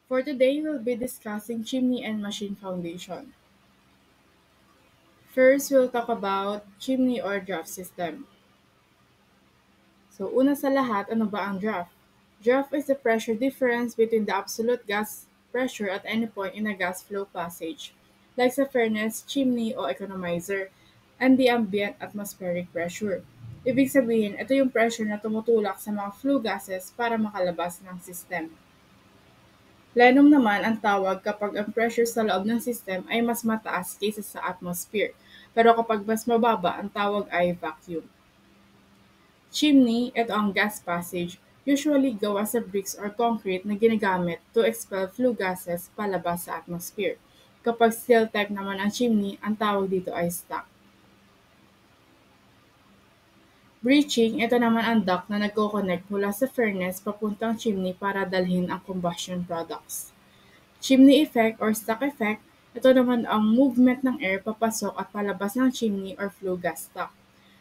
For today, we'll be discussing chimney and machine foundation. First, we'll talk about chimney or draft system. So, una sa lahat, ano ba ang draft? Draft is the pressure difference between the absolute gas pressure at any point in a gas flow passage, like sa furnace, chimney, o economizer, and the ambient atmospheric pressure. Ibig sabihin, ito yung pressure na tumutulak sa mga flue gases para makalabas ng system. Plenum naman ang tawag kapag ang pressure sa loob ng system ay mas mataas kaysa sa atmosphere, pero kapag mas mababa, ang tawag ay vacuum. Chimney, ito ang gas passage, usually gawa sa bricks or concrete na ginagamit to expel flue gases palabas sa atmosphere. Kapag steel type naman ang chimney, ang tawag dito ay stack. Breaching, ito naman ang duct na nagko-connect mula sa furnace papuntang chimney para dalhin ang combustion products. Chimney effect or stack effect, ito naman ang movement ng air papasok at palabas ng chimney or flue gas stack.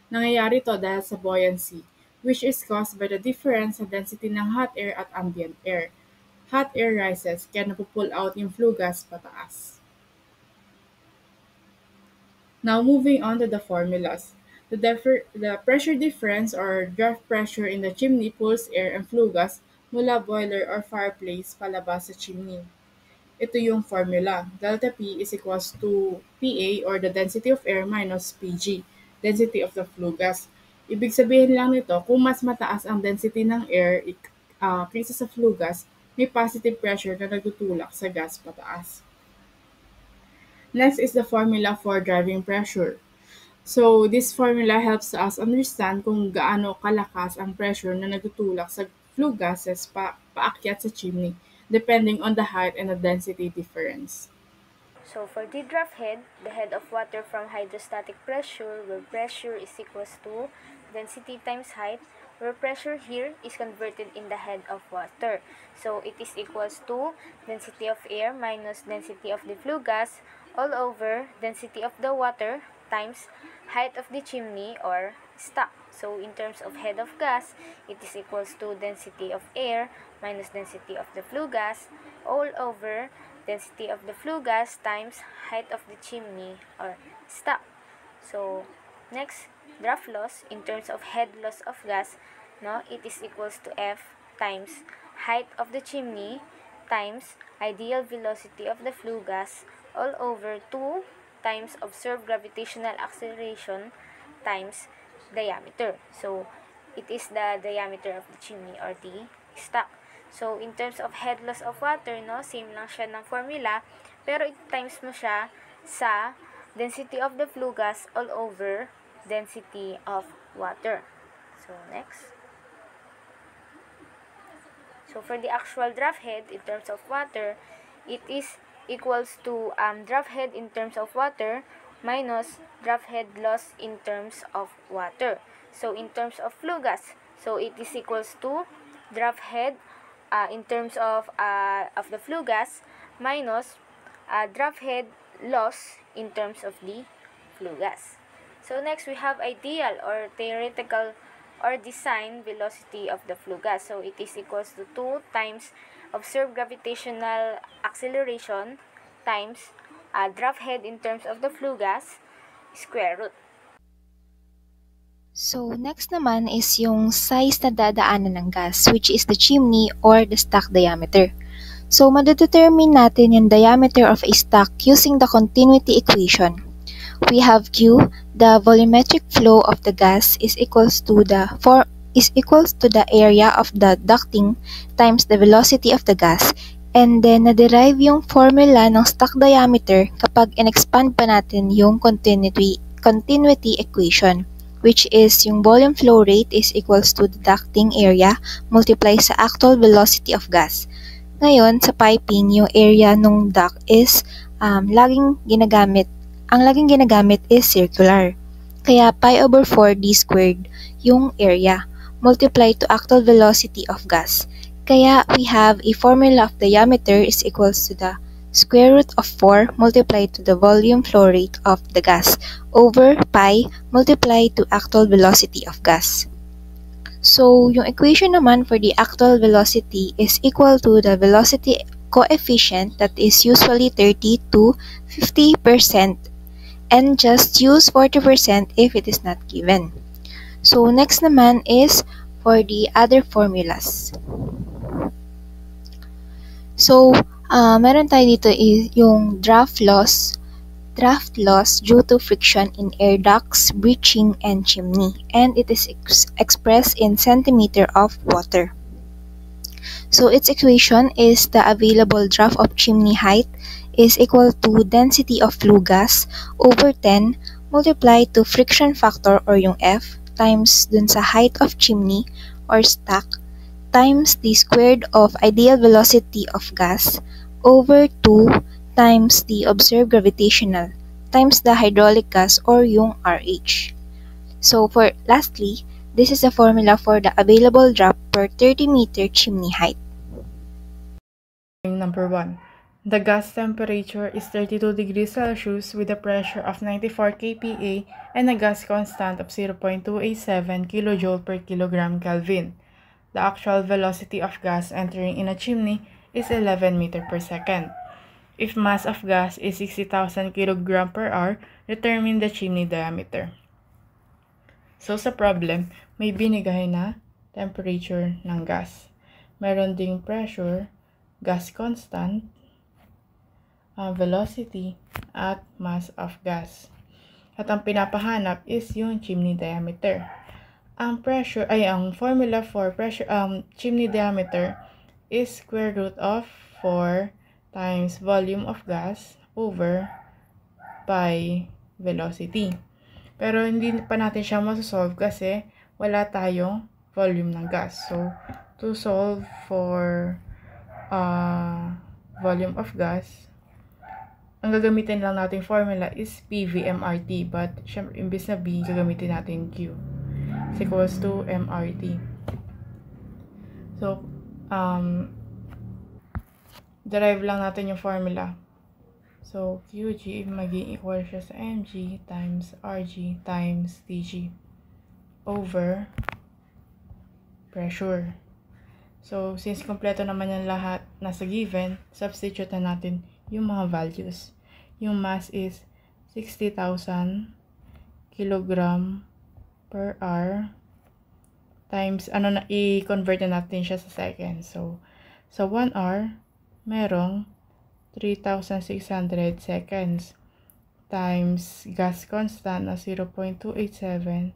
Nangyayari ito dahil sa buoyancy, which is caused by the difference sa density ng hot air at ambient air. Hot air rises, kaya napupull out yung flue gas pataas. Now moving on to the formulas. The pressure difference or draft pressure in the chimney pulls air and flue gas mula boiler or fireplace palabas sa chimney. Ito yung formula. Delta P is equals to PA or the density of air minus PG, density of the flue gas. Ibig sabihin lang nito, kung mas mataas ang density ng air kaysa sa flue gas, may positive pressure na nagtutulak sa gas pataas. Next is the formula for driving pressure. So, this formula helps us understand kung gaano kalakas ang pressure na nagtutulak sa flue gases paakyat sa chimney, depending on the height and the density difference. So for the draft head, the head of water from hydrostatic pressure, where pressure is equals to density times height, where pressure here is converted in the head of water. So it is equals to density of air minus density of the flue gas all over density of the water times height of the chimney or stack. So in terms of head of gas, it is equals to density of air minus density of the flue gas all over density of the flue gas times height of the chimney or stack. So next, draft loss in terms of head loss of gas, it is equals to F times height of the chimney times ideal velocity of the flue gas all over 2 times observed gravitational acceleration times diameter. So it is the diameter of the chimney or the stack. So in terms of head loss of water, same lang siya ng formula, pero i-times mo siya sa density of the flue gas all over density of water. So next. So for the actual draft head in terms of water, it is equals to draft head in terms of water minus draft head loss in terms of water. So in terms of flue gas, so it is equals to draft head in terms of the flue gas minus draft head loss in terms of the flue gas. So next we have ideal or theoretical or design velocity of the flue gas. So it is equals to 2 times observed gravitational acceleration times draft head in terms of the flue gas square root. So, next naman is yung size na dadaanan ng gas, which is the chimney or the stack diameter. So, madedetermine natin yung diameter of a stack using the continuity equation. We have Q, the volumetric flow of the gas is equals to the area of the ducting times the velocity of the gas. And then, na-derive yung formula ng stack diameter kapag in-expand pa natin yung continuity equation, which is yung volume flow rate is equals to the ducting area multiply sa actual velocity of gas. Ngayon, sa piping, yung area ng duct is laging ginagamit is circular. Kaya pi over 4d squared yung area multiply to actual velocity of gas. Kaya we have a formula of diameter is equals to the square root of 4 multiplied to the volume flow rate of the gas over pi multiplied to actual velocity of gas. So, yung equation naman for the actual velocity is equal to the velocity coefficient that is usually 30 to 50% and just use 40% if it is not given. So next naman is for the other formulas. So, meron tayo dito yung draft loss due to friction in air ducts, breaching, and chimney, and it is expressed in centimeter of water. So its equation is the available draft of chimney height is equal to density of flue gas over 10 multiplied to friction factor or yung F times dun sa height of chimney or stack times the squared of ideal velocity of gas over 2 times the observed gravitational times the hydraulic gas or yung RH. So for lastly, this is the formula for the available draft per 30-meter chimney height. Number 1. The gas temperature is 32 degrees Celsius with a pressure of 94 kPa and a gas constant of 0.287 kJ per kilogram Kelvin. The actual velocity of gas entering in a chimney is 11 meters per second. If mass of gas is 60,000 kg per hour, determine the chimney diameter. So sa problem, may binigay na temperature ng gas. Meron ding pressure, gas constant, velocity, at mass of gas. At ang pinapahanap is yung chimney diameter. Ang formula for chimney diameter is square root of 4 times volume of gas over pi velocity. Pero hindi pa natin siya masosolve kasi wala tayong volume ng gas. So, to solve for volume of gas, ang gagamitin lang natin formula is PV/MRT. But, syempre, imbis na B, gagamitin natin Q. Is equals to MRT. So, derive lang natin yung formula. So, QG magiging equal siya sa mg times rg times tg over pressure. So, since kompleto naman yan lahat nasa given, substitute na natin yung mga values. Yung mass is 60,000 kg per hour times, i-convert na natin siya sa seconds. So, sa 1 hour, merong 3,600 seconds times gas constant na 0.287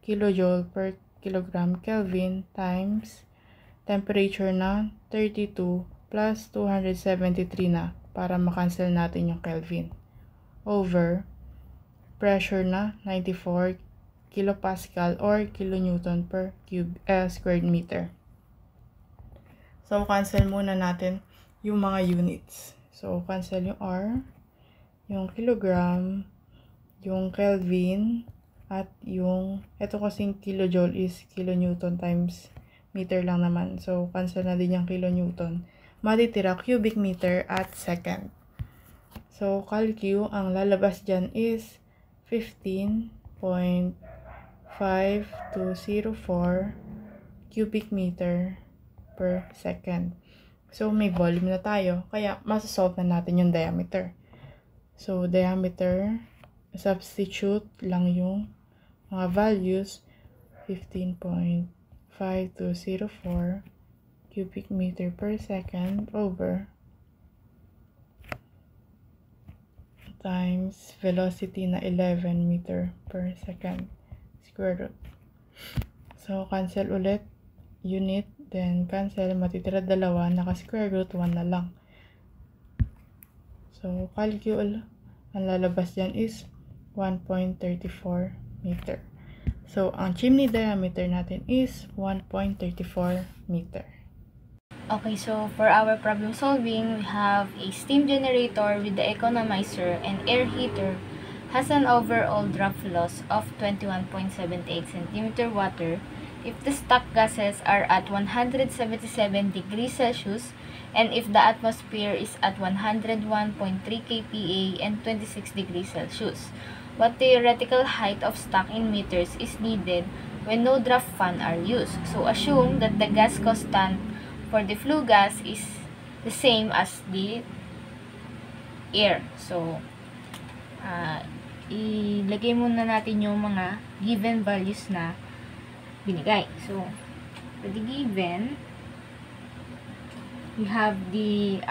kJ per kilogram Kelvin times temperature na 32 plus 273 na para makancel natin yung Kelvin over pressure na 94 kilopascal or kilonewton per square meter. So, cancel muna natin yung mga units. So, cancel yung R, yung kilogram, yung Kelvin, at yung, ito kasing kilojoule is kilonewton times meter lang naman. So, cancel na din yung kilonewton. Matitira cubic meter at second. So, calcu, ang lalabas dyan is 15.5204 cubic meter per second. So, may volume na tayo. Kaya, masasolve na natin yung diameter. So, diameter, substitute lang yung mga values. 15.5204 cubic meter per second over times velocity na 11 meter per second square root. So, cancel ulit unit, then cancel, matitira dalawa, naka-square root 1 na lang. So, calcul, ang lalabas dyan is 1.34 meter. So, ang chimney diameter natin is 1.34 meter. Okay, so for our problem solving, we have a steam generator with the economizer and air heater has an overall draft loss of 21.78 cm water if the stock gases are at 177 degrees Celsius and if the atmosphere is at 101.3 kPa and 26 degrees Celsius. What theoretical height of stock in meters is needed when no draft fan are used? So assume that the gas constant for the flue gas is the same as the air. So, ilagay muna natin yung mga given values na binigay. So, for the given, we have the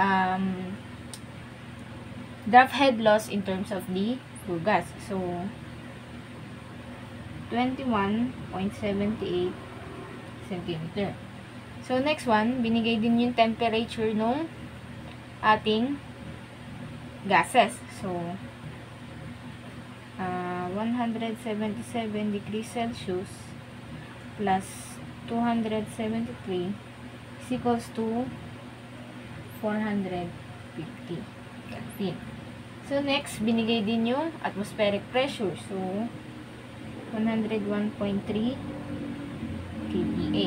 draft head loss in terms of the flue gas. So, 21.78 centimeter. So, next one, binigay din yung temperature nung ating gases. So, 177 degrees Celsius plus 273 is equals to 450 Kelvin. So, next, binigay din yung atmospheric pressure. So, 101.3 kPa.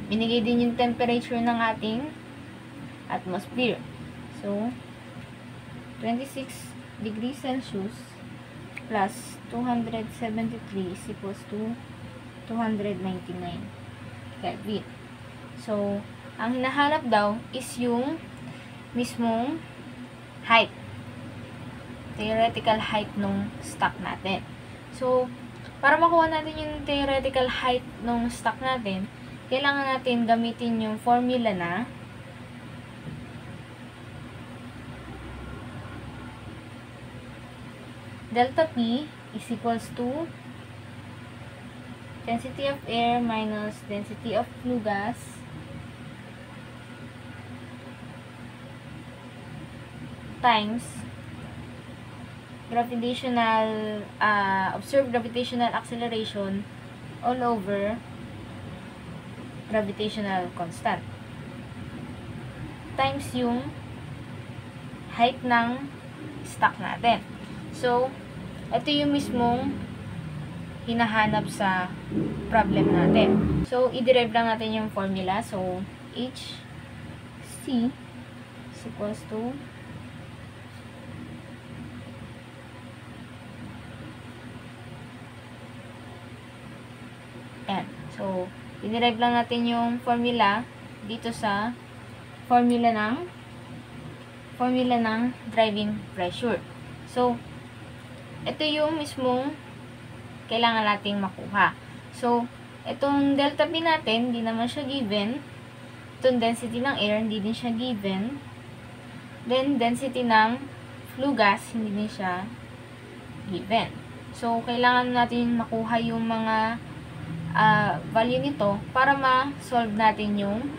Binigay din yung temperature ng ating atmosphere. So, 26 degrees Celsius plus 273 is equals to 299 Kelvin. So, ang hinahanap daw is yung mismong height. Theoretical height nung stock natin. So, para makuha natin yung theoretical height nung stock natin, kailangan natin gamitin yung formula na delta P is equals to density of air minus density of flue gas times gravitational observed gravitational acceleration all over gravitational constant times yung height ng stock natin. So, ito yung mismong hinahanap sa problem natin. So, i-derive lang natin yung formula. So, HC is equals to yan. So, i-derive lang natin yung formula dito sa formula ng driving pressure. So, ito yung mismong kailangan nating makuha. So, itong delta P natin, hindi naman siya given. Itong density ng air, hindi din siya given. Then, density ng flue gas, hindi din siya given. So, kailangan natin makuha yung mga value nito para ma-solve natin yung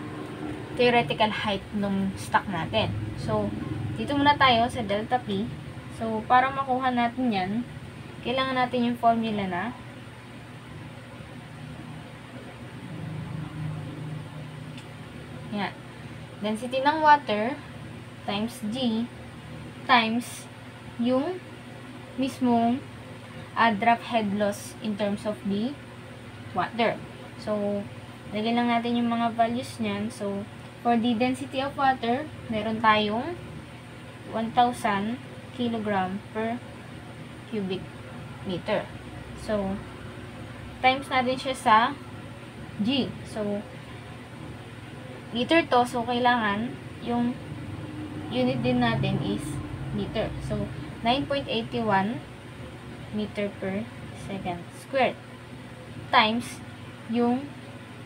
theoretical height ng stock natin. So, dito muna tayo sa delta P. So, para makuha natin yan, kailangan natin yung formula na yan. Density ng water times G times yung mismong draft head loss in terms of the water. So, lagyan lang natin yung mga values niyan. So, for the density of water, meron tayong 1,000 kilogram per cubic meter. So, times natin siya sa G. So, liter to. So, kailangan yung unit din natin is liter. So, 9.81 meter per second squared times yung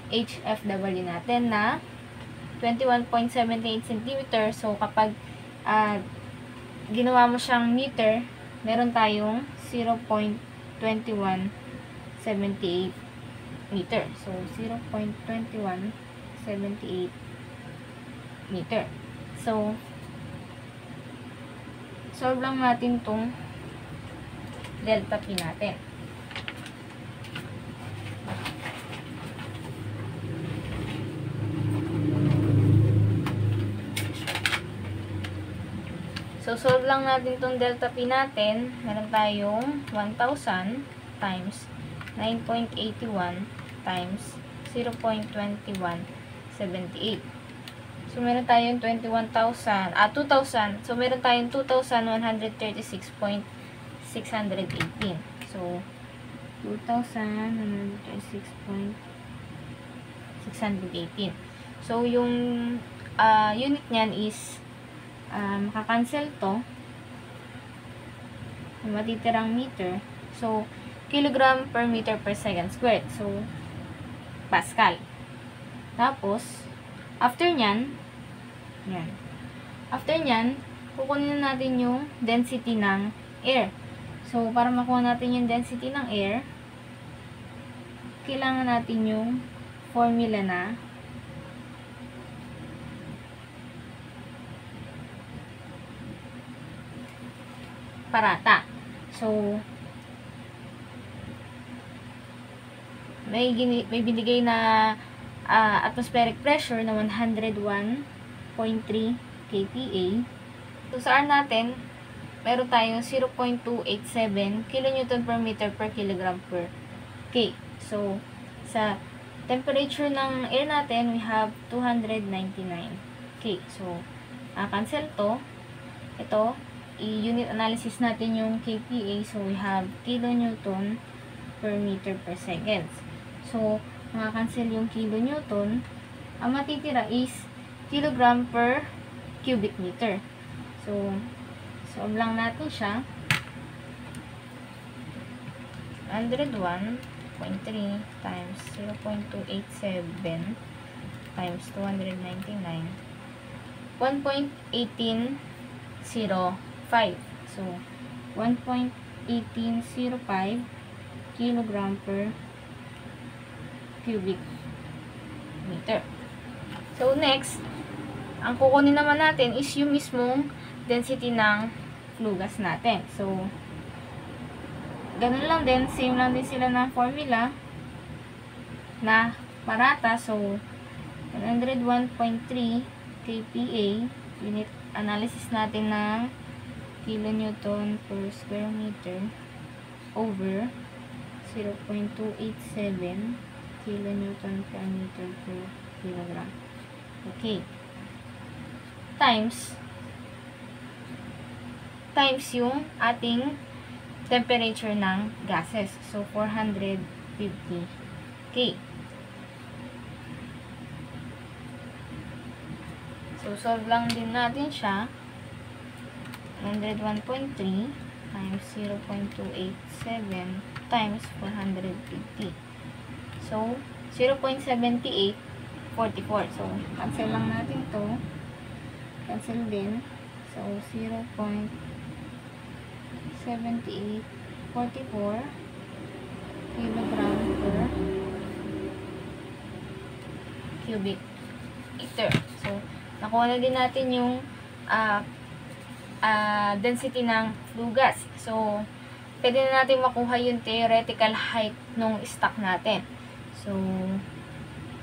HFW natin na 21.78 cm. So, kapag ginawa mo siyang meter, meron tayong 0.2178 meter. So, 0.2178 meter. So, solve lang natin tong delta P natin. So, solve lang natin itong delta P natin. Meron tayong 1,000 times 9.81 times 0.2178. So, meron tayong 2,000. So, meron tayong 2,136.618. So, 2,136.618. So, yung unit niyan is makakancel to. Matitirang meter. So, kilogram per meter per second squared. So, Pascal. Tapos, after nyan, yan. After nyan, kukunin natin yung density ng air. So, para makuha natin yung density ng air, kailangan natin yung formula na parata. So, may binigay na atmospheric pressure na 101.3 kPa. So, sa R natin, meron tayong 0.287 kN per meter per kilogram per K. So, sa temperature ng air natin, we have 299 K. So, cancel to. Ito, i-unit analysis natin yung kPa. So, we have kilonewton per meter per second. So, makakancel yung kilonewton. Ang matitira is kilogram per cubic meter. So, solve lang natin siya. 101.3 times 0.287 times 299. 1.1805. So, 1.1805 kilogram per cubic meter. So, next, ang kukunin naman natin is yung mismong density ng flue gas natin. So, ganun lang din, same lang din sila ng formula na parata. So, 101.3 kPa, unit analysis natin ng kilonewton per square meter over 0.287 kilonewton per meter per kilogram. Okay. Times yung ating temperature ng gases. So, 450 K. So, solve lang din natin siya. 101.3 times 0.287 times 450. So, 0.7844. So, cancel lang natin to. Cancel din. So, 0.7844 kilogram per cubic meter. So, nakuha na din natin yung density ng flue gas. So, pwede na natin makuha yung theoretical height ng stock natin. So,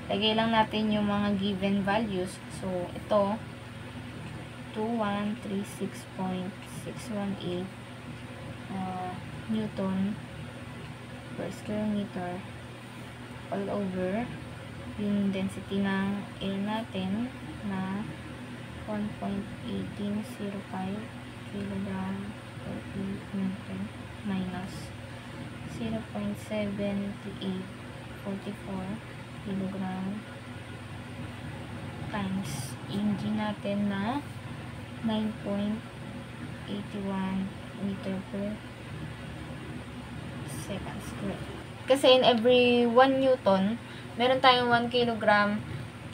lagay lang natin yung mga given values. So, ito, 2136.618 Newton per square meter all over yung density ng air natin na 1.1805 kilogram per cubic meter minus 0.7844 kilogram times yung G natin na 9.81 meter per second square. Kasi in every 1 Newton, meron tayong 1 kilogram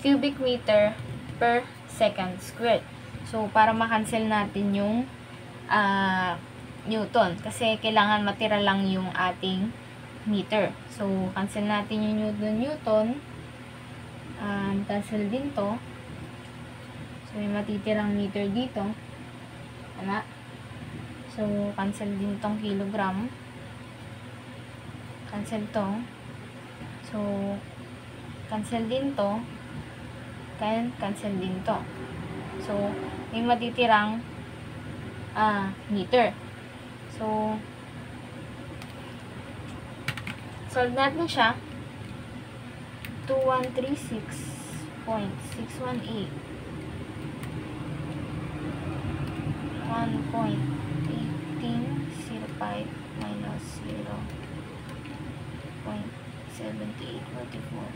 cubic meter per second squared. So, para makancel natin yung Newton. Kasi kailangan matira lang yung ating meter. So, cancel natin yung Newton. Cancel din to. So, may matitirang meter dito. Ano? So, cancel din tong kilogram. Cancel to. So, cancel din to. Cancel din to. So, may matitirang meter. So, solve natin siya. 2136.618 1.1805 minus 0.7844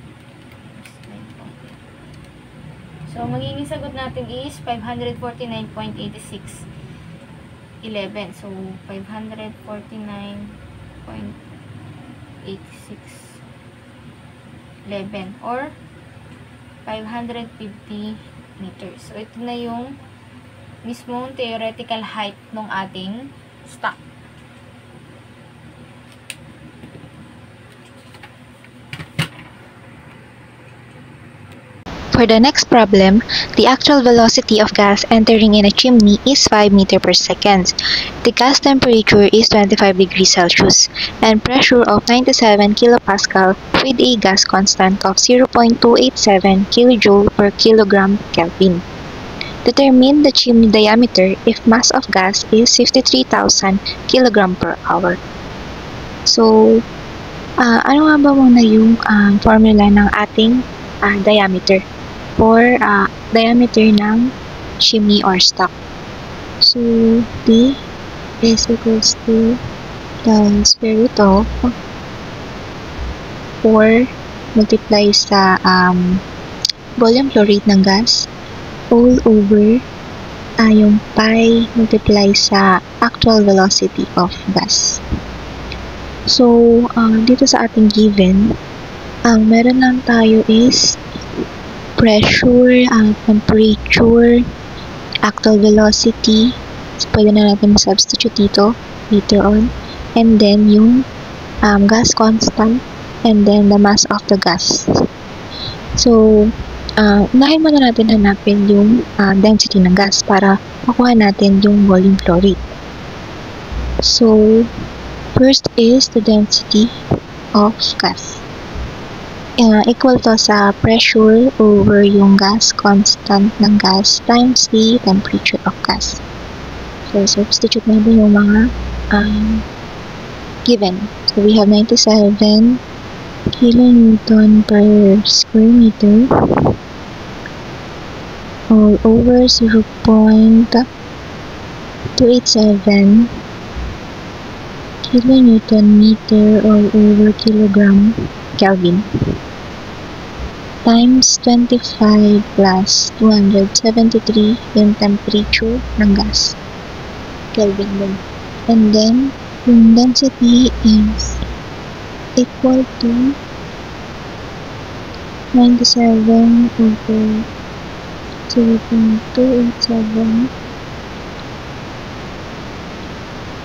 times 9.8 So, magiging sagot natin is 549.8611. So, 549.8611 or 550 meters. So, ito na yung mismong theoretical height ng ating stock. For the next problem, the actual velocity of gas entering in a chimney is 5 meters per second. The gas temperature is 25 degrees Celsius and pressure of 97 kilopascal with a gas constant of 0.287 kilojoule per kilogram Kelvin. Determine the chimney diameter if mass of gas is 53,000 kilogram per hour. So, ano nga ba muna yung formula ng ating diameter or diameter ng chimney or stock? So, D is equals to the square root of 4 multiply sa volume flow rate ng gas all over yung pi multiply sa actual velocity of gas. So, dito sa ating given, ang meron lang tayo is pressure, temperature, actual velocity. So, pwede na natin substitute dito later on. And then, yung gas constant and then the mass of the gas. So, unahin muna natin hanapin yung density ng gas para makuha natin yung volume flow rate. So, first is the density of gas. Equal to sa pressure over yung gas constant ng gas times the temperature of gas. So, substitute natin yung mga given. So, we have 97 kilonewton per square meter all over 0.287 kilonewton meter all over kilogram Kelvin times 25 plus 273 yung temperature ng gas Kelvin din. And then yung density is equal to 97 over 0.287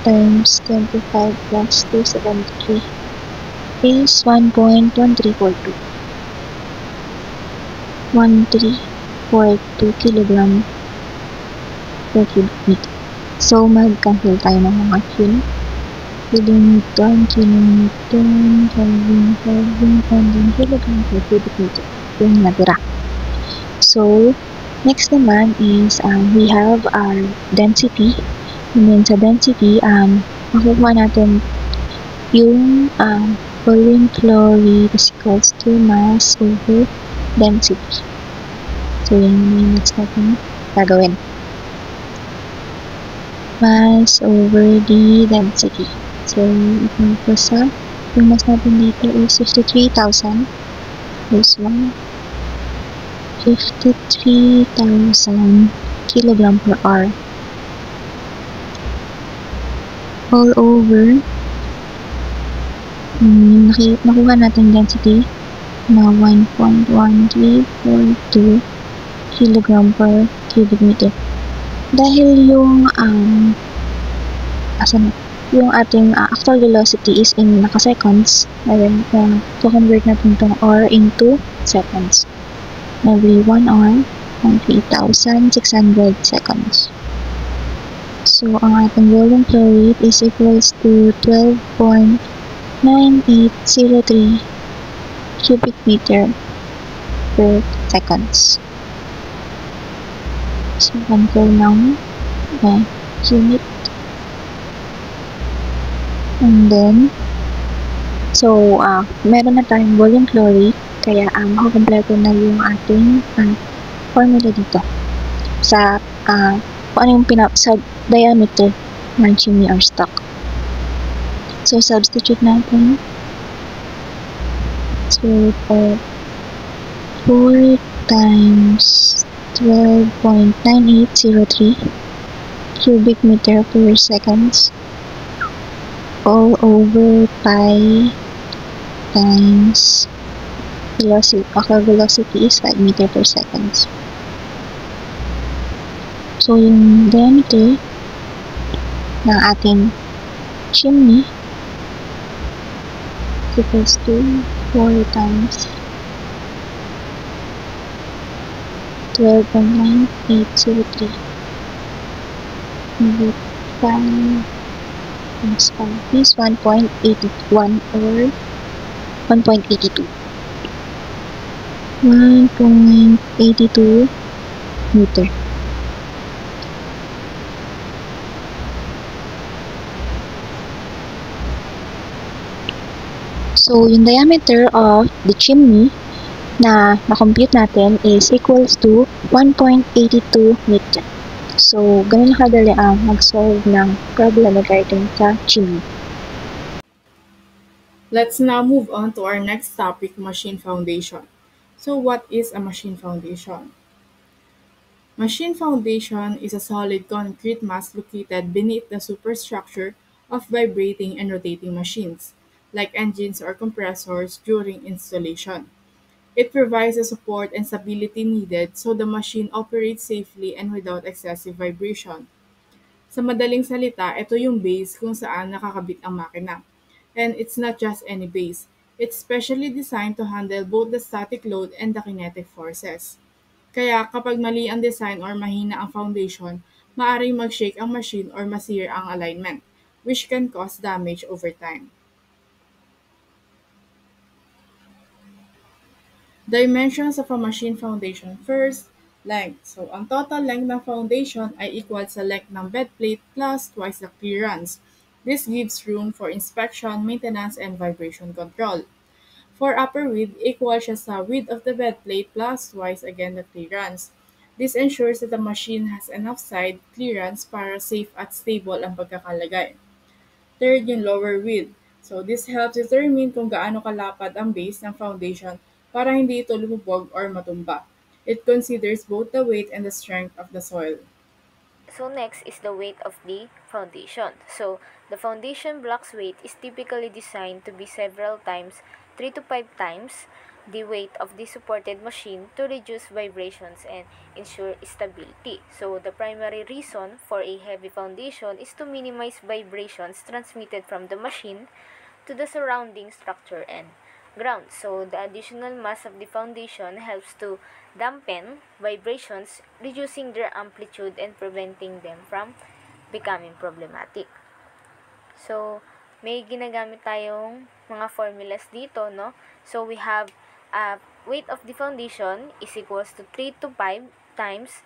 times 25 plus 273 is 1.1342 kilogram per cubic meter. So, mag-cancel tayo ng mga kilonewton, Kelvin, kilogram per cubic meter. Yung natira. So, next naman is we have our density. And then sa density, makukuha natin yung volume flow rate is equals to mass over density. So, yun yung next natin gagawin. Mass over the density. So, equal to sa yung mass natin dito is 53,000. This one. 53,000 kilogram per hour. All over nakuha natin density na 1.1342 kilogram per cubic meter. Dahil yung yung ating actual velocity is in naka-seconds, then to-convert natin itong hour into seconds. Every 1 hour, 3,600 seconds. So, ang ating volume flow rate is equals to 12.9803 cubic meter per seconds. So, cancel ng unit. And then, so, meron na tayong volume flow rate, kaya makukompleto na yung ating formula dito sa kung ano yung sa diameter ng chimney or stock. So, substitute natin. So, 4 times 12.9803 cubic meter per seconds all over pi times velocity. Okay, velocity is 5 meter per second. So, yung diameter ng ating chimney is equals to 4 times 12.9803 divided by times 5 is 1.81 or 1.82. 1.82 meter. So, yung diameter of the chimney na na-compute natin is equals to 1.82 meter. So, ganun kadali ang mag-solve ng problem regarding sa chimney. Let's now move on to our next topic, machine foundation. So what is a machine foundation? Machine foundation is a solid concrete mass located beneath the superstructure of vibrating and rotating machines, like engines or compressors during installation. It provides the support and stability needed so the machine operates safely and without excessive vibration. Sa madaling salita, ito yung base kung saan nakakabit ang makina. And it's not just any base. It's specially designed to handle both the static load and the kinetic forces. Kaya kapag mali ang design or mahina ang foundation, maaaring mag-shake ang machine or masira ang alignment, which can cause damage over time. Dimensions of a machine foundation. First, length. So, ang total length ng foundation ay equal sa length ng bed plate plus twice the clearance. This gives room for inspection, maintenance, and vibration control. For upper width, equal siya sa width of the bed plate plus twice again the clearance. This ensures that the machine has enough side clearance para safe at stable ang pagkakalagay. Third, yung lower width. So, this helps determine kung gaano kalapad ang base ng foundation para hindi ito lumubog or matumba. It considers both the weight and the strength of the soil. So next is the weight of the foundation. So the foundation block's weight is typically designed to be several times, 3 to 5 times, the weight of the supported machine to reduce vibrations and ensure stability. So the primary reason for a heavy foundation is to minimize vibrations transmitted from the machine to the surrounding structure and ground. So the additional mass of the foundation helps to dampen vibrations, reducing their amplitude and preventing them from becoming problematic. So, may ginagamit tayong mga formulas dito, no? So, we have weight of the foundation is equals to 3 to 5 times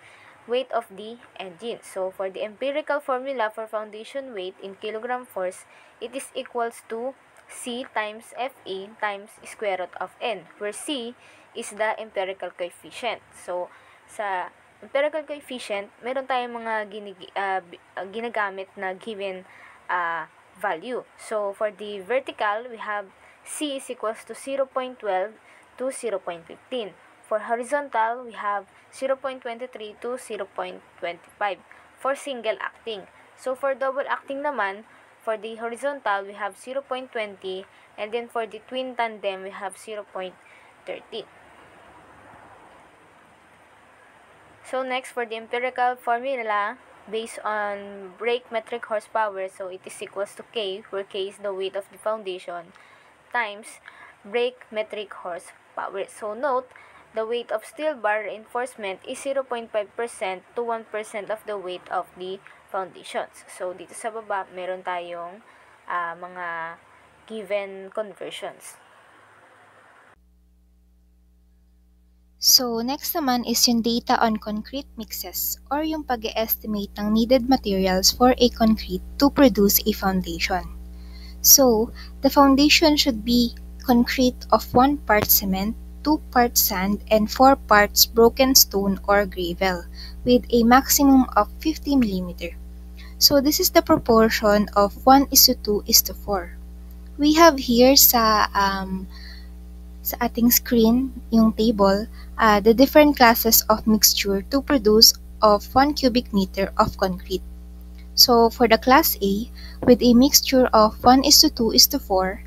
weight of the engine. So, for the empirical formula for foundation weight in kilogram force, it is equals to C times Fe times square root of N, where C is the empirical coefficient. So, sa empirical coefficient, meron tayong mga ginagamit na given value. So, for the vertical, we have C is equals to 0.12 to 0.15. For horizontal, we have 0.23 to 0.25 for single acting. So, for double acting naman, for the horizontal, we have 0.20, and then for the twin tandem, we have 0.13. So next, for the empirical formula, based on brake metric horsepower, so it is equals to K, where K is the weight of the foundation, times brake metric horsepower. So note, the weight of steel bar reinforcement is 0.5% to 1% of the weight of the foundations. So, dito sa baba, meron tayong mga given conversions. So, next naman is yung data on concrete mixes or yung pag-estimate ng needed materials for a concrete to produce a foundation. So, the foundation should be concrete of 1 part cement, 2 parts sand, and 4 parts broken stone or gravel with a maximum of 50 mm. So, this is the proportion of 1:2:4. We have here sa sa ating screen yung table, the different classes of mixture to produce of 1 cubic meter of concrete. So for the class A, with a mixture of 1:2:4,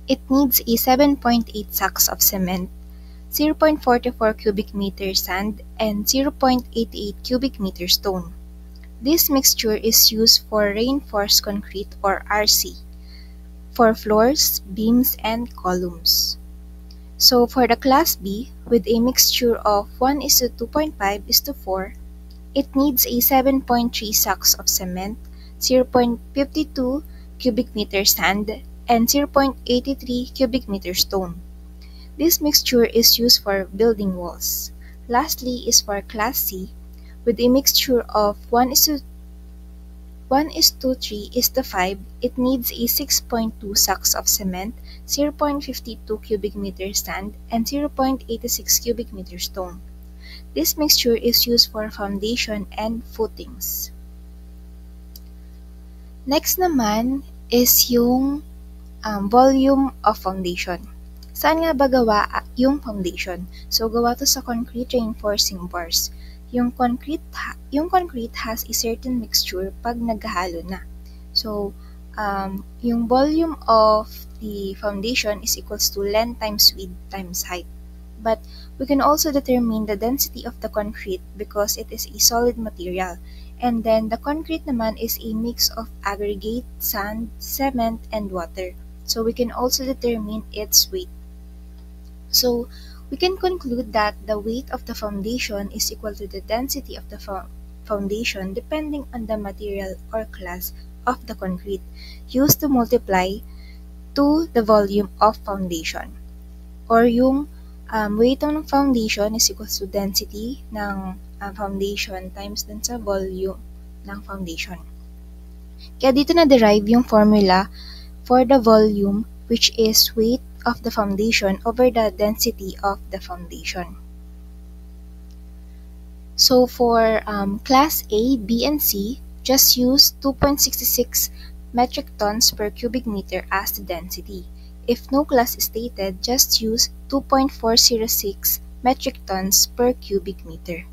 it needs a 7.8 sacks of cement, 0.44 cubic meter sand, and 0.88 cubic meter stone. This mixture is used for reinforced concrete or RC, for floors, beams, and columns. So for the class B, with a mixture of 1:2.5:4, it needs a 7.3 sacks of cement, 0.52 cubic meter sand, and 0.83 cubic meter stone. This mixture is used for building walls. Lastly is for class C, with a mixture of 1:3:5, it needs a 6.2 sacks of cement, 0.52 cubic meter sand, and 0.86 cubic meter stone. This mixture is used for foundation and footings. Next naman is yung volume of foundation. Saan nga ba gawa yung foundation? So, gawa to sa concrete reinforcing bars. Yung concrete has a certain mixture pag naghahalo na. So, yung volume of the foundation is equals to length times width times height. But we can also determine the density of the concrete because it is a solid material. And then the concrete naman is a mix of aggregate, sand, cement, and water. So we can also determine its weight. So we can conclude that the weight of the foundation is equal to the density of the foundation depending on the material or class of the concrete used to multiply to the volume of foundation. Or yung weight ng foundation is equal to density ng foundation times dun sa volume ng foundation. Kaya dito na-derive yung formula for the volume, which is weight of the foundation over the density of the foundation. So for class A, B, and C, just use 2.66 metric tons per cubic meter as the density. If no class is stated, just use 2.406 metric tons per cubic meter.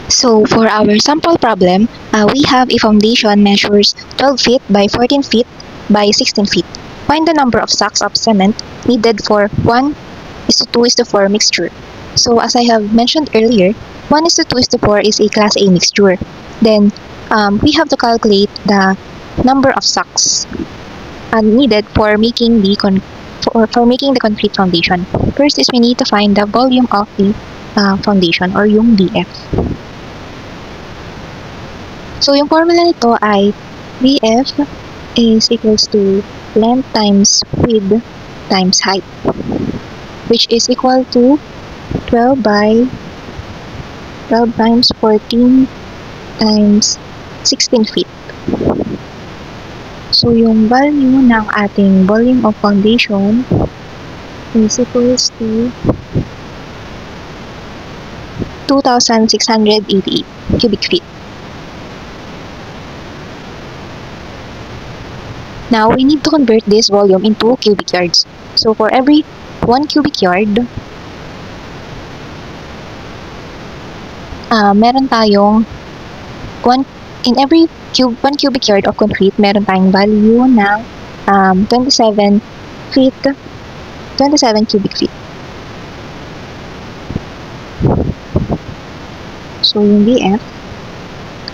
So for our sample problem, we have a foundation measures 12 feet by 14 feet by 16 feet. Find the number of sacks of cement needed for 1:2:4 mixture. So as I have mentioned earlier, 1:2:4 is a class A mixture. Then we have to calculate the number of sacks needed for making the concrete foundation. First is we need to find the volume of the foundation or yung VF. So yung formula nito ay VF is equals to length times width times height, which is equal to 12 times 14 times 16 feet. So yung value ng ating volume of foundation is equals to 2,688 cubic feet. Now, we need to convert this volume into cubic yards. So, for every 1 cubic yard, meron tayong in every 1 cubic yard of concrete, meron tayong value ng 27 cubic feet. So, yung VF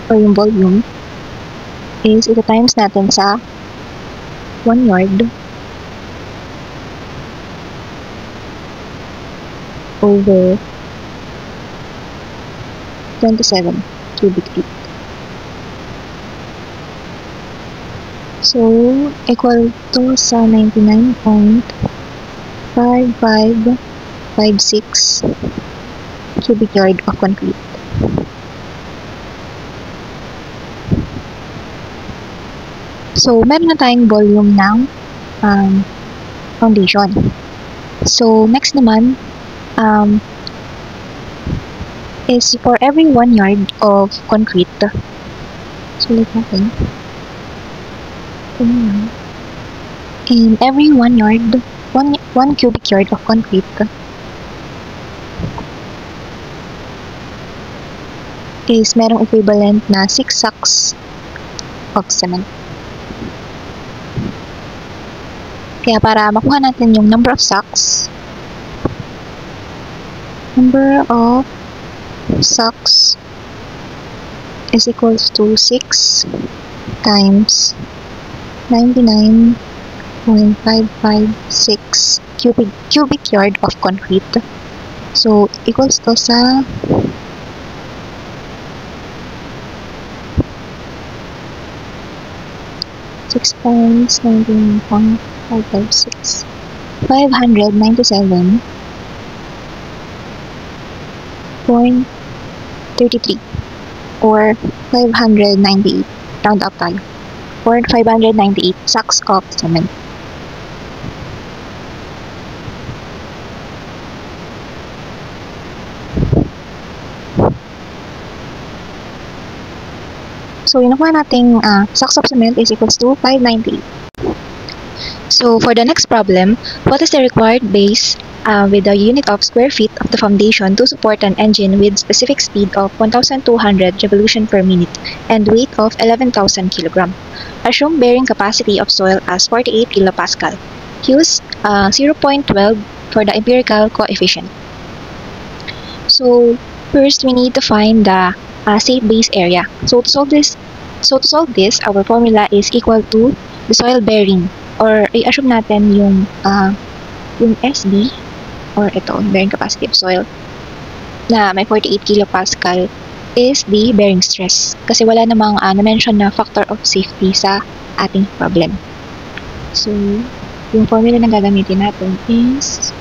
or yung volume is ito times natin sa 1 yard over 27 cubic feet. So, equal to sa 99.5556 cubic yard of concrete. So, meron na tayong volume ng foundation. So, next naman is for every 1 yard of concrete. So, ulit natin. In every 1 cubic yard of concrete, is merong equivalent na 6 sacks of cement. Kaya para makuha natin yung number of sacks is equals to 6 times 99.556 cubic yard of concrete. So, equals to sa 6 times 99.556, 597.33 or 598, round up tayo, or 598 sacks of cement. So, yung nakuha nating sacks of cement is equals to 598. So, for the next problem, what is the required base with the unit of square feet of the foundation to support an engine with specific speed of 1,200 revolution per minute and weight of 11,000 kg? Assume bearing capacity of soil as 48 kilopascal. Use 0.12 for the empirical coefficient. So, first we need to find the safe base area. So to solve this, our formula is equal to the soil bearing, or i-assume natin yung SB, or ito, bearing capacity of soil, na may 48 kilopascal is the bearing stress. Kasi wala namang na-mention na factor of safety sa ating problem. So, yung formula na gagamitin natin is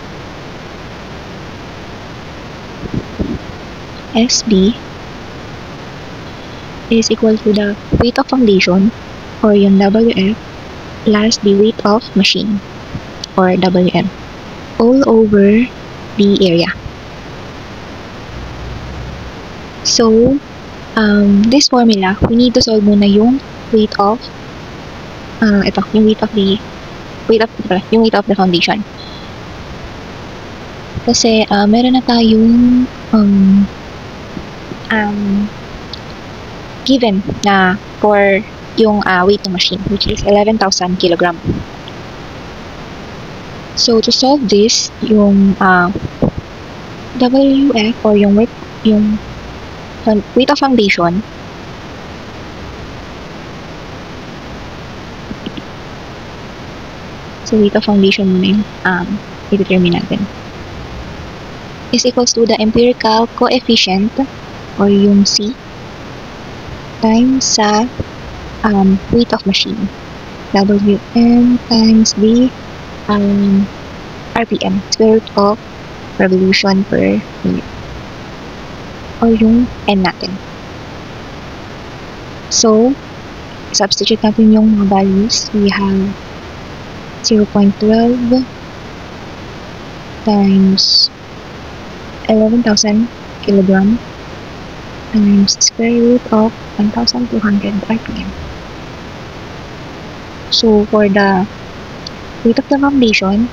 SB is equal to the weight of foundation, or yung WF, plus the weight of machine, or WM, all over the area. So, this formula, we need to solve muna yung weight of yung weight of the foundation. Kasi meron na tayong given na for yung weight ng machine, which is 11,000 kg. So to solve this, yung WF, or yung weight of foundation, so weight of foundation muna yung i-determine natin, is equals to the empirical coefficient, or yung C, times sa weight of machine, WM, times the RPM, square root of revolution per minute, or yung N natin. So, substitute natin yung mga values. We have 0.12 times 11,000 kg times square root of 1,200 RPM. So, for the weight of the foundation,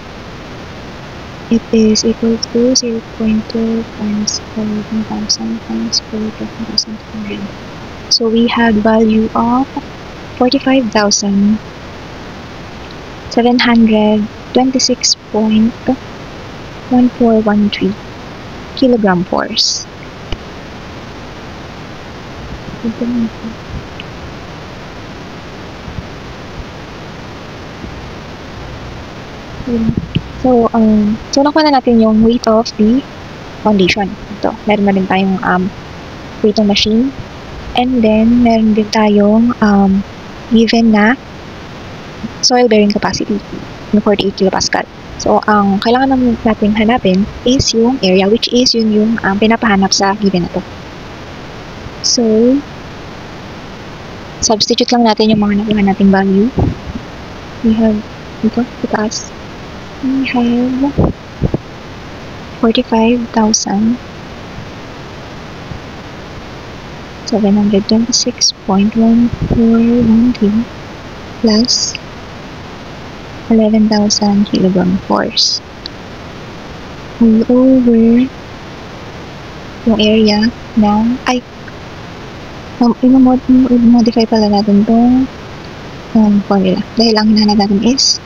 it is equal to 0.12 times 11,000 times square root of 1,200. So, we had value of 45,726.1413 kilogram force. So, nakuha na natin yung weight of the foundation. Ito, meron na din tayong weight ng machine. And then, meron din tayong given na soil bearing capacity ng 48 kilopascal. So, ang kailangan natin hanapin is yung area, which is yun yung pinapahanap sa given na to. So, substitute lang natin yung mga nakuha nating value. We have, ito, itaas. We have 45,726.1413 plus 11,000 kilogram force all over yung area ng i-modify pala natin itong formula. Dahil ang hinahanap natin is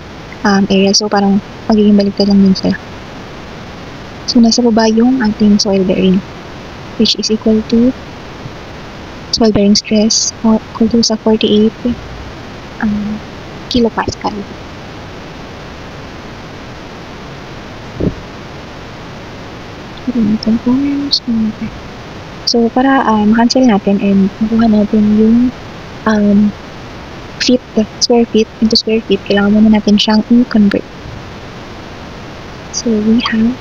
area. So, parang magiging baliktad lang din sila. So, nasa baba yung ating soil bearing, which is equal to soil bearing stress equal to sa 48 kilopascal. So, para cancel natin and makuha natin yung feet, square feet into square feet, kailangan muna natin siyang i-convert. So, we have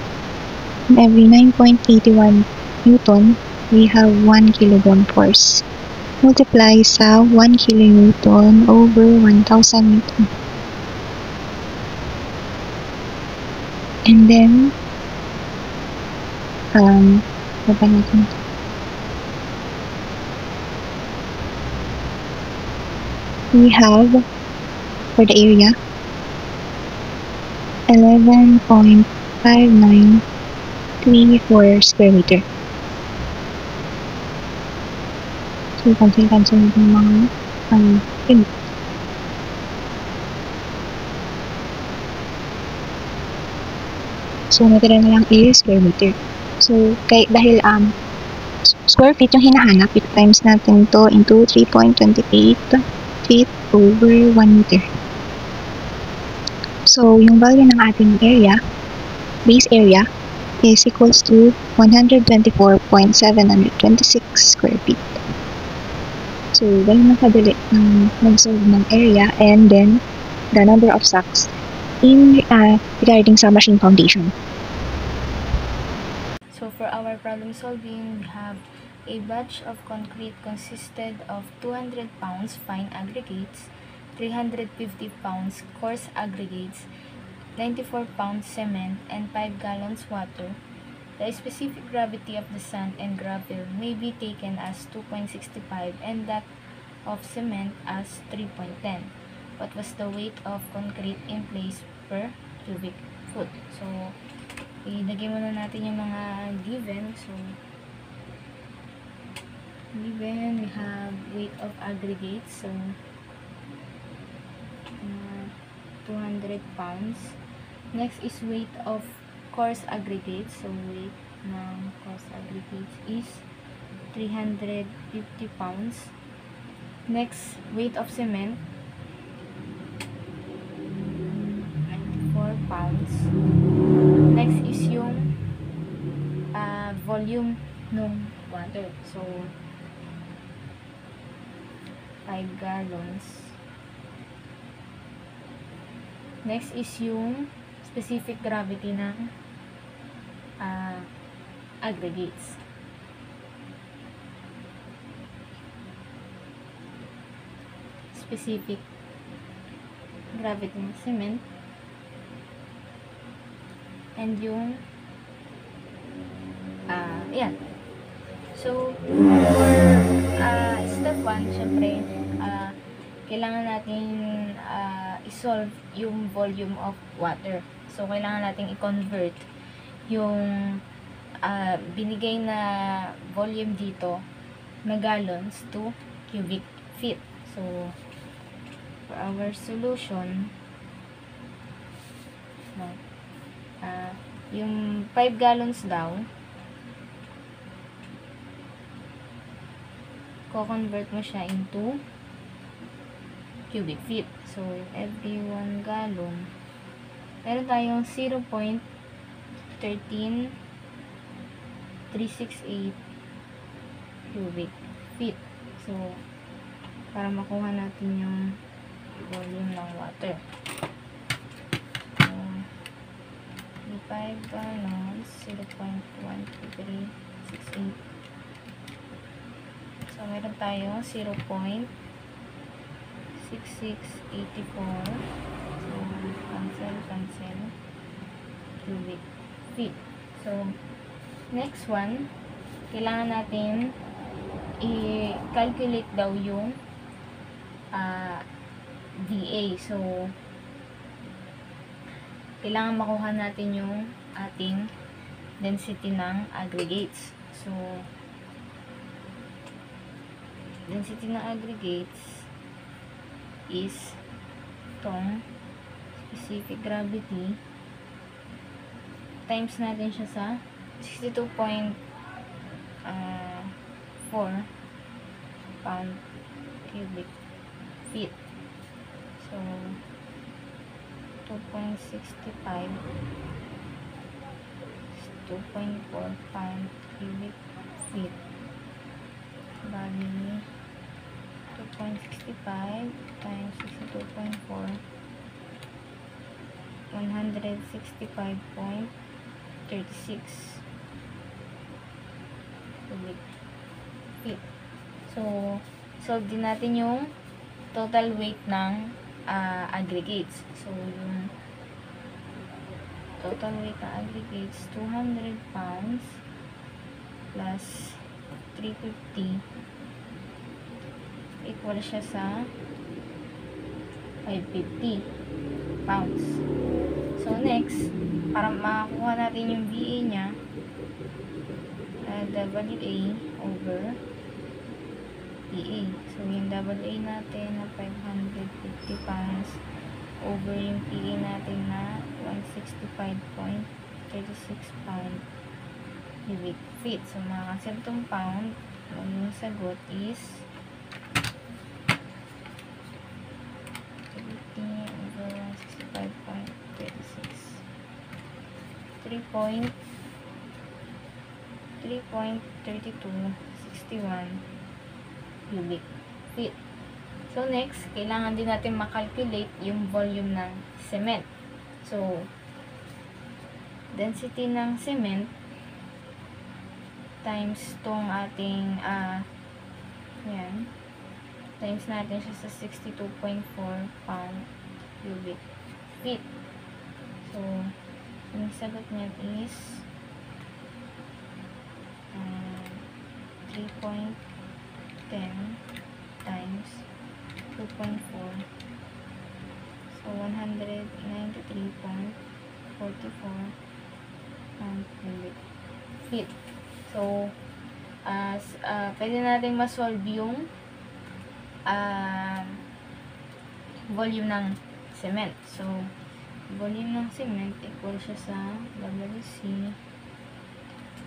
in every 9.81 Newton, we have 1 kilogram force. Multiply sa 1 kilonewton over 1,000 Newton. And then, baba natin ito. We have, for the area, 11.5934 square meter. So, cancel yung mga unit. So, natira na lang is square meter. So, dahil square feet yung hinahanap, times natin to into 3.28 feet over 1 meter. So, yung value ng ating area, base area, is equals to 124.726 square feet. So, ganun na kadali ang mag-solve ng area and then the number of sacks in regarding sa machine foundation. So for our problem solving, we have a batch of concrete consisted of 200 pounds fine aggregates, 350 pounds coarse aggregates, 94 pounds cement, and 5 gallons water. The specific gravity of the sand and gravel may be taken as 2.65 and that of cement as 3.10. What was the weight of concrete in place per cubic foot? So, ilagay muna natin yung mga given. So, given, we have weight of aggregates. So, 200 pounds. Next is weight of coarse aggregates. So, weight ng coarse aggregates is 350 pounds. Next, weight of cement, 94 pounds. Next is yung volume ng water. So, 5 gallons. Next is yung specific gravity ng aggregates. Specific gravity ng cement. And yung yan. So, for step 1, syempre, kailangan natin isolve yung volume of water. So, kailangan natin i-convert yung binigay na volume dito na gallons to cubic feet. So, for our solution, yung 5 gallons daw, ko-convert mo siya into cubic feet. So, every 1 gallon, meron tayong 0.13368 cubic feet. So, para makuha natin yung volume ng water. So, 5 gallons, 0.13368. So, meron tayo 0.6684. So, cancel, cubic feet. So, next one, kailangan natin i-calculate daw yung VA. So, kailangan makuha natin yung ating density ng aggregates. So, density ng aggregates is tong specific gravity times natin siya sa 62.4 pound cubic feet. So 2.65 is 2.4 pound cubic feet. Bali 2.65 times 62.4, 165.36 cubic feet. So, solve din natin yung total weight ng aggregates. So, yung total weight ng aggregates, 200 pounds plus 350 equal siya sa 550 pounds. So, next, para makakuha natin yung VA niya, WA over PA. So, yung WA natin na 550 pounds over yung PA natin na 165.36 pound cubic feet. So, makakancel itong pound. Yung sagot is 350 over 165.36. 3.3261 cubic feet. So, next, kailangan din natin makalculate yung volume ng cement. So, density ng cement times tong ating yan, times natin siya sa 62.4 pound cubic feet. So, yung sagot niya is 3.10 times 2.4, so 193.44 pound cubic feet. So, pwede natin ma-solve yung volume ng cement. So, volume ng cement equal siya sa WC.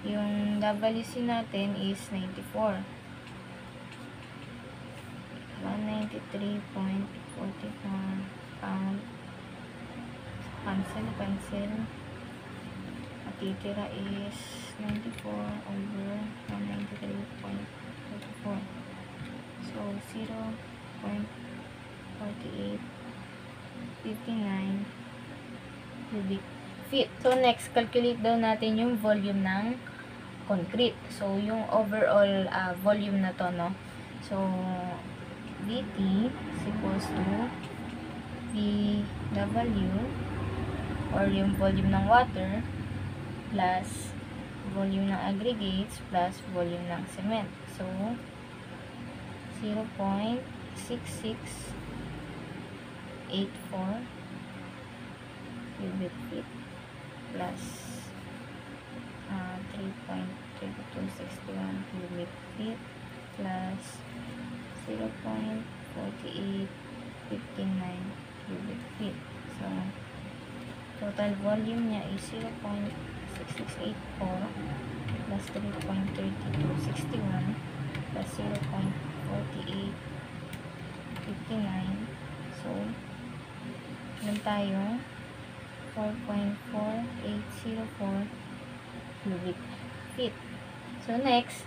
Yung WC natin is 94. 193.44 pound. Cancel. Matitira is 94 over 193.44. So, 0.4859 cubic feet. So, next, calculate daw natin yung volume ng concrete. So, yung overall volume na to, no? So, VT is equals to VW or yung volume ng water plus volume ng aggregates plus volume ng cement. So, 0.6684 cubic feet plus 3.3261 cubic feet plus 0.4859 cubic feet. So, total volume niya is 0.6684 plus 3.3261 plus 0.4859. So, meron tayong 4.4804 cubic feet. So, next,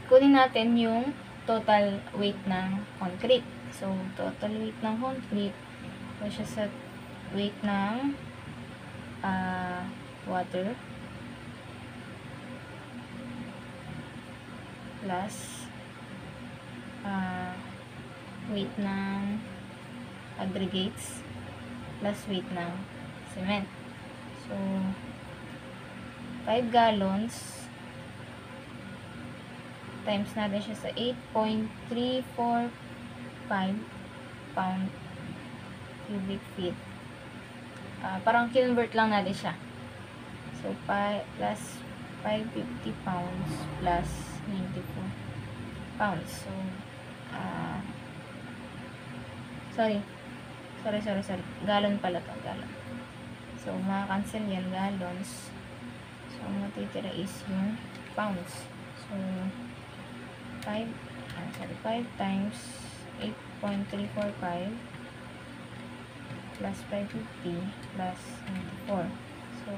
kunin natin yung total weight ng concrete. So, total weight ng concrete o siya sa weight ng water plus weight ng aggregates plus weight ng cement. So, 5 gallons times natin siya sa 8.345 pound cubic feet. Parang kinonvert lang natin siya. So, plus 550 pounds plus 94. pounds. So, sorry. Gallon pala to, gallon. So, makakancel yan, gallons. So, ang matitira is yung pounds. So, 5 times 8.345 plus 550 plus 4. So,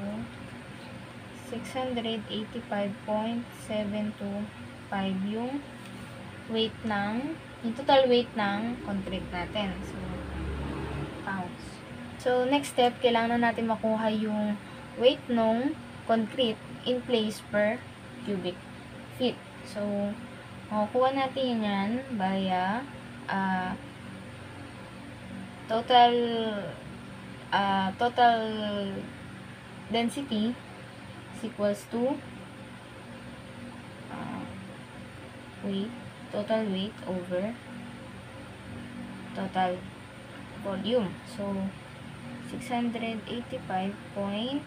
685.725 yung total weight ng concrete natin. So, pounds. So, next step, kailangan natin makuha yung weight ng concrete in place per cubic feet. So, makukuha natin yan via total density is equals to total weight over total volume. So, 685.725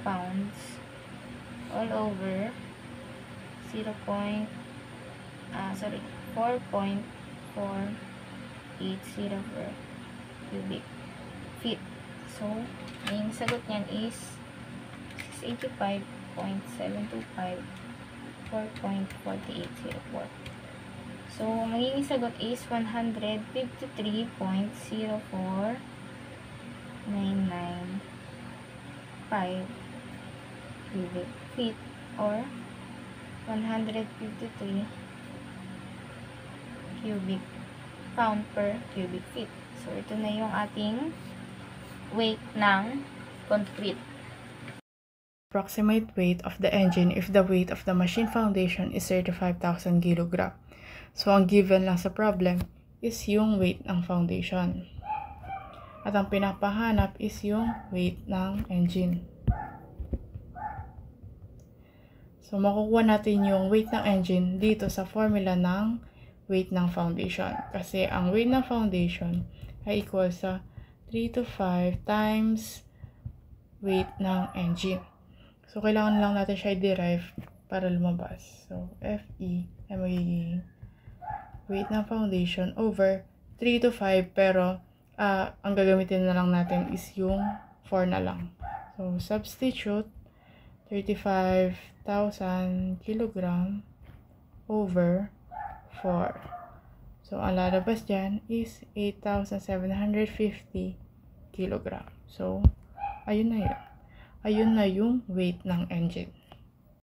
pounds all over 4.480 per cubic feet. So, yung sagot niyan is 685.725 4.4804. So, magiging sagot is 153.04995 cubic feet or 153 cubic pound per cubic feet. So, ito na yung ating weight ng concrete. Approximate weight of the engine if the weight of the machine foundation is 35,000 kg. So, ang given lang sa problem is yung weight ng foundation. At ang pinapahanap is yung weight ng engine. So, makukuha natin yung weight ng engine dito sa formula ng weight ng foundation. Kasi ang weight ng foundation ay equal sa 3 to 5 times weight ng engine. So, kailangan lang natin siya i-derive para lumabas. So, FE ay magiging weight ng foundation over 3 to 5 pero ang gagamitin na lang natin is yung 4 na lang. So, substitute 35,000 kilogram over 4. So, ang lalabas dyan is 8,750 kilogram. So, ayun na yun. Ayun na yung weight ng engine.